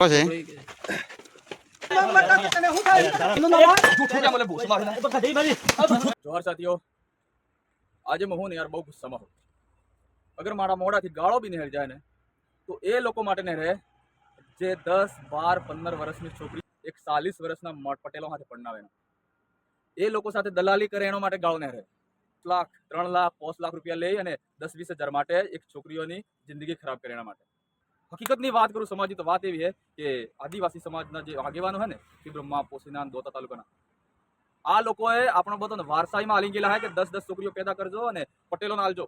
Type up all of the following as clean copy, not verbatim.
છે જોહર સાથીઓ, આજે હું ને યાર બહુ ગુસ્સામાં હું. અગર મારા મોઢાથી ગાળો બી નીકળી જાય ને તો એ લોકો માટે ને રહે જે 10, 12, 15 વર્ષની છોકરી એક 40 વર્ષના પટેલો સાથે પરણાવે. એ લોકો સાથે દલાલી કરે એના માટે ગાળો ને રહે. લાખ 3 લાખ 5 લાખ રૂપિયા લઈ અને 10-20 હજાર માટે એક છોકરીઓની જિંદગી ખરાબ કરે એના માટે. હકીકતની વાત કરું સમાજની તો વાત એવી છે કે આદિવાસી સમાજના જે આગેવાનો છે ને કે બ્રહ્મા પોસીના દોતા તાલુકાના આ લોકોએ આપણો બધો વારસાઈમાં હાલી ગયેલા છે કે 10-10 છોકરીઓ પેદા કરજો અને પટેલોને આલજો.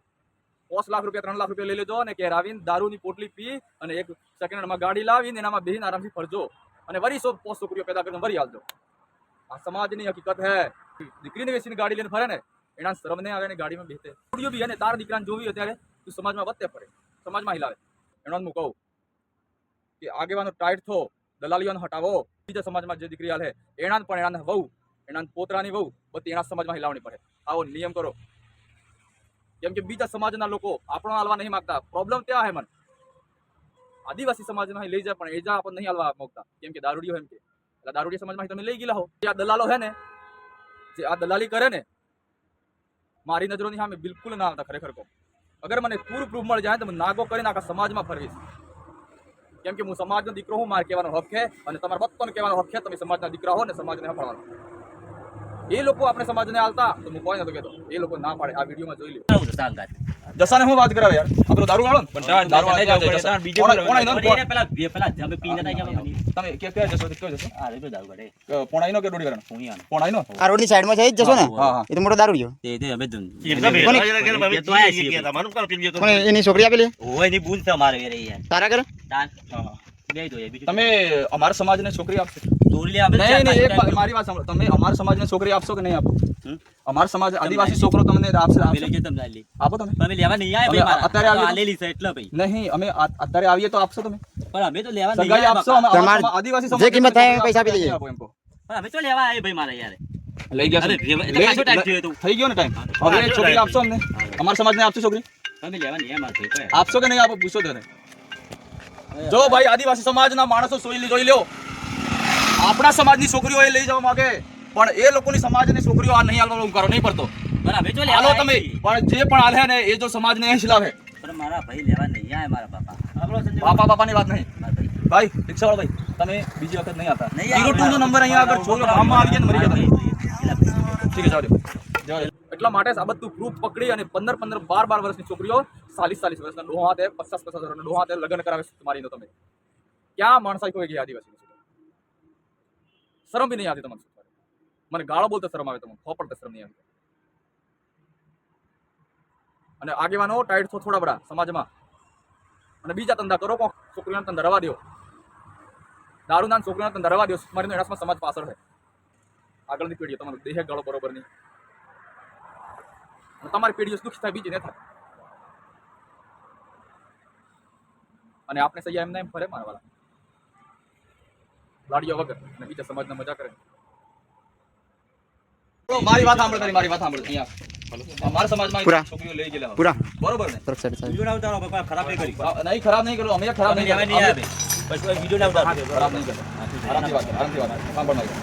5 લાખ રૂપિયા 3 લાખ રૂપિયા લઈ લેજો અને કે આવીને દારૂની પોટલી પી અને એક સેકન્ડ હેન્ડમાં ગાડી લાવીને એનામાં બેહીને આરામથી ફરજો અને વરી 100 છોકરીઓ પેદા કરીને વરી આલજો. આ સમાજની હકીકત હે. દીકરીને વેચીને ગાડી લઈને ફરે ને એના શરમ નહીં આવે ને ગાડીમાં બેસે. છોકરીઓ બી અને તાર દીકરાને જોવી હોય ત્યારે તું સમાજમાં વધતે પડે, સમાજમાં હિલાવે. એનો હું કહું કે આગેવાનો ટાઈટ થો, દલાલીઓને હટાવો. બીજા સમાજમાં જે દીકરી હાલે એના પણ એના વહુ, એના પોતરાની વહુ બધી એના સમાજમાં હિલાવણી પડે. આવો નિયમ કરો. કેમ કે બીજા સમાજના લોકો આપણો હાલવા નહીં માંગતા. પ્રોબ્લેમ ત્યાં હે. મને આદિવાસી સમાજમાં લઈ જાય પણ એજા આપણને નહીં હાલવા માંગતા. કેમ કે દારૂડિયો એમ કે એટલે દારૂડિયા સમાજમાં તમે લઈ ગયેલા હો. આ દલાલો હે ને જે આ દલાલી કરે ને મારી નજરોની સામે બિલકુલ ના આવતા. ખરેખર કહું, અગર મને પૂરું પ્રૂફ મળી જાય તો હું નાગો કરીને આખા સમાજમાં ફરવીશ. કેમ કે હું સમાજનો દીકરો હું, મારે કહેવાનો હક છે અને તમારા બધાને કહેવાનો હક છે તમે સમાજના દીકરા હો ને સમાજને હંફાળવાનો. એ લોકો આપણે સમાજને હાલતા તો હું કોઈ નતો કહેતો. એ લોકો ના પાડે. આ વિડીયોમાં જોઈ લો. જસાને હું વાત કરાવે યાર. આપણો દારૂ વાળો ને દારૂ વાળો જસા બીજો તમે કે જશો કયો જશો પોણાઈનો કે ડોડી કરવાનો પોણાઈનો આ રોડની સાઈડમાં છે જ જશો ને. એ તો મોટો દારૂ ગયો. એની છોકરી આપેલી તારા કરે તમે અમારા સમાજને છોકરી આપશો? મારી વાત સાંભળો. તમે અમારા સમાજને છોકરી આપશો કે નહીં આપો? અમારા સમાજ આદિવાસી છોકરો તમને આપો તમે અત્યારે નહીં અમે અત્યારે આવીએ તો આપશો તમે? પણ અમે તો લેવા નહીં આપશો. આદિવાસી સમાજ જે કિંમત થાય પૈસા આપી દઈએ. અમે તો લેવા આવે ભાઈ મારા યાર લઈ ગયા થઈ ગયો ને ટાઈમ. હવે છોકરી આપશો અમને? અમારા સમાજને આપશો છોકરી? તમે લેવા નહીં આપશો કે નહીં આપો પૂછો તને. જો ભાઈ આદિવાસી સમાજના માણસો જોઈ લો. આપણા સમાજની છોકરીઓ એ લઈ જવા માંગે પણ એ લોકોની સમાજની છોકરીઓ આ નહીં હાલવાનો હુંકારો નહીં પડતો. હાલો તમે પણ જે પણ હાલે ને એ જો સમાજને અહીં ખિલાવે. મારા ભાઈ લેવા નહીં આવે. મારા બાપાની વાત નહીં ભાઈ. રિક્ષાવાળો ભાઈ તમે બીજી વખત નહીં આવતા. 02 નો નંબર અહીંયા આગળ છોકરો ગામમાં આવી ગયા મરી જતા. ઠીક છે જાવ. એટલા માટે આ બધું પ્રૂફ પકડી અને 15, 12 વર્ષની છોકરીઓ 40 વર્ષના ડોહા હાથે 50 વર્ષના ડોહા હાથે લગ્ન કરાવે તમારી. તમે ક્યાં માણસાઈ કોઈ ગઈ આદિવાસી? શરમ બી નહીં આવતી તમને? મને ગાળો બોલતા શરમ આવે તમને? ખોપડતા શરમ નહીં આવતી? અને આગેવાનો ટાઈટ થો થોડા બડા સમાજમાં અને બીજા ધંધા કરો. કોક છોકરીઓના ધંધા રવા દો. દારૂના છોકરીઓના ધંધા રવા દો. મારી એના સમાજ પાછળ છે. આગળની પેઢીઓ તમારો દેહ ગાળો બરોબર નહીં. તમારી પેઢીઓ દુઃખ થાય બીજી નહીં થાય. અને આપણે સૈયા એમને એમ ફરે મારા વાળા લાડીઓ વગર અને બીજા સમાજના મજા કરે. મારી વાત સાંભળ. મારી વાત સાંભળ. અહીંયા અમારા સમાજમાં છોકરીઓ લઈ ગયેલા પૂરા બરોબર ને? ખરાબ નહીં કરી. નહીં ખરાબ નહીં કરું. અમે ખરાબ નહીં આવે. વિડિયો ના ઉતારો. ખરાબ નહીં કરો. આરામથી વાત સાંભળ. મારી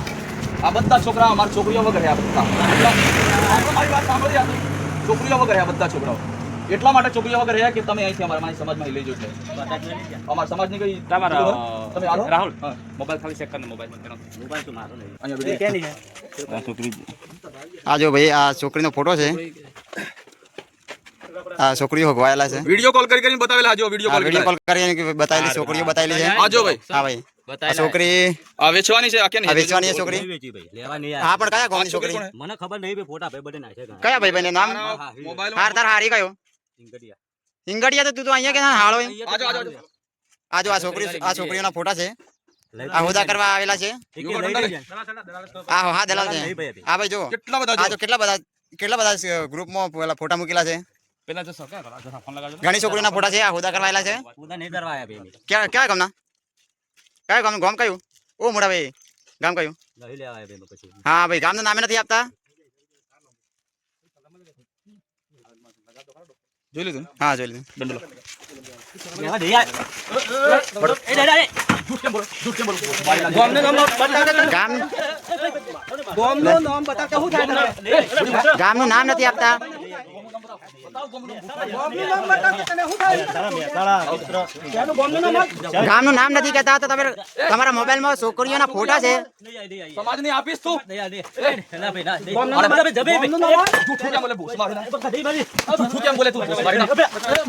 આ બધા છોકરા અમારા છોકરીઓ વગર આ બધા. મારી વાત સાંભળ. છોકરીઓ વગર આ બધા છોકરાઓ એટલા માટે છોકરીઓ વગર રહ્યા કે તમે અહીંથી અમારા સમાજમાં લઈ જજો. અમારા સમાજની કઈ તમારા તમે રાહુલ મોબાઈલ ખાલી ચેક કરને. મોબાઈલ તો મારો નહીં. અહીંયા કે નહીં આ છોકરી. આ જો ભાઈ આ છોકરીનો ફોટો છે. આ છોકરીઓ હગવાયેલા છે. વિડિયો કોલ કરીને બતાવેલા. જો વિડિયો કોલ કરીને બતાવેલી છોકરીઓ બતાવેલી છે. આ જો ભાઈ. હા ભાઈ છોકરી આ વેચવાની છે. આ કે નહીં વેચવાની છે છોકરી? હા પણ કયા ગામની છોકરી? મને ખબર નહીં ભાઈ. ફોટા ભાઈ બડે નાખે. કયા ભાઈ ભાઈ નામ? મોબાઈલ હાર તાર હારી કયો? હિંગડિયા તો તું તો અહીંયા કે હાળો. આજો આ છોકરી આ છોકરીઓના ફોટા છે. આ હોદા કરવા આવેલા છે. હા દલાલ છે. હા ભાઈ જો કેટલા બધા ગ્રુપમાં ફોટા મૂકેલા છે. ઘણી છોકરીઓના ફોટા છે. આ હોદા કરવા આવેલા છે. કયા ગામના? કયા ગામ? ગામ કયું? ઓ મોટા ભાઈ ગામ કયું? હા ભાઈ ગામનું નામે નથી આપતા. જોઈ લીધું ને? હા જોઈ લીધું. દંડો લો. લેવા દે યાર એ દાદા એ જૂઠ કેમ બોલો? જૂઠ કેમ બોલો? ગામનું નામ બતાવતા શું થાય? ગામનું નામ નથી આપતા. ગામનું નામ નથી કહેતા તો તમે તમારા મોબાઈલમાં છોકરીઓના ફોટા છે. સમાજની આપીશ તું. ના ભાઈ ના અરે જબે જૂઠ કેમ બોલે? ભૂસ મારી નાખ. જૂઠ કેમ બોલે તું? ભૂસ મારી નાખ.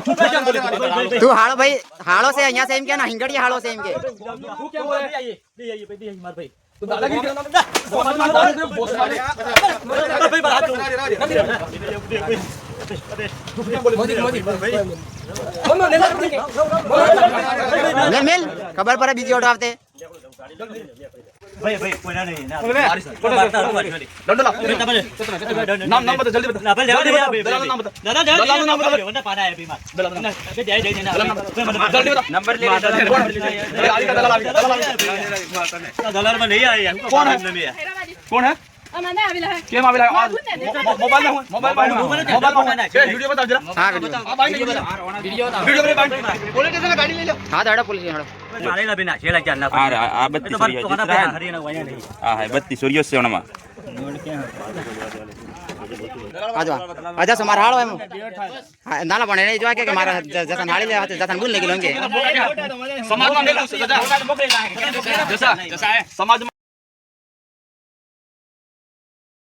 જૂઠ કેમ બોલે તું? તું હાળો ભાઈ હાળો છે અહીંયા છે એમ કે હિંગડિયા હાળો છે એમ કે. જૂઠ કેમ બોલે? માર ભાઈ તું દાદાગીરી કરે. સમાજમાં દાદાગીરી ભૂસ મારી. મેલ મેલ ખબર પડે બીજી ઓટો આવતે. ભાઈ કોઈના નહીં ના દંડો લા. નામ બતા જલ્દી બતા. આપણે લેવા દે દલાલનું નામ બતા. દાદા દલાલનું નામ બતા. વંદા પાડા હે બીમાર દલાલનું નામ. દે દે દે ના જલ્દી બતા. નંબર લે દલાલ માં નહીં આયા કોણ હે? કોણ હે? અમાને આવેલા હે કેમ આવેલા? મોબાઈલ ના હોય. મોબાઈલ વિડિયો બતાવ જરા. હા વિડિયો. આ બાઈક વિડિયો કરે બાઈક. પોલીસ સ્ટેશન ગાડી લઈ લો. હા દાડા પોલીસ હાડો. મારેલા બિના છેલા ચાર ના આ બત્તી હરીના વાયા નહીં હા બત્તી સૂર્ય સેવણમાં આજો આજા સમાર હાળો એમ. હા નાલા પણ એને જોવા કે મારા જસન હાળી લે હાથે જસન બોલ ને કે સમાજમાં મેલું છે. જસા જસા સમાજમાં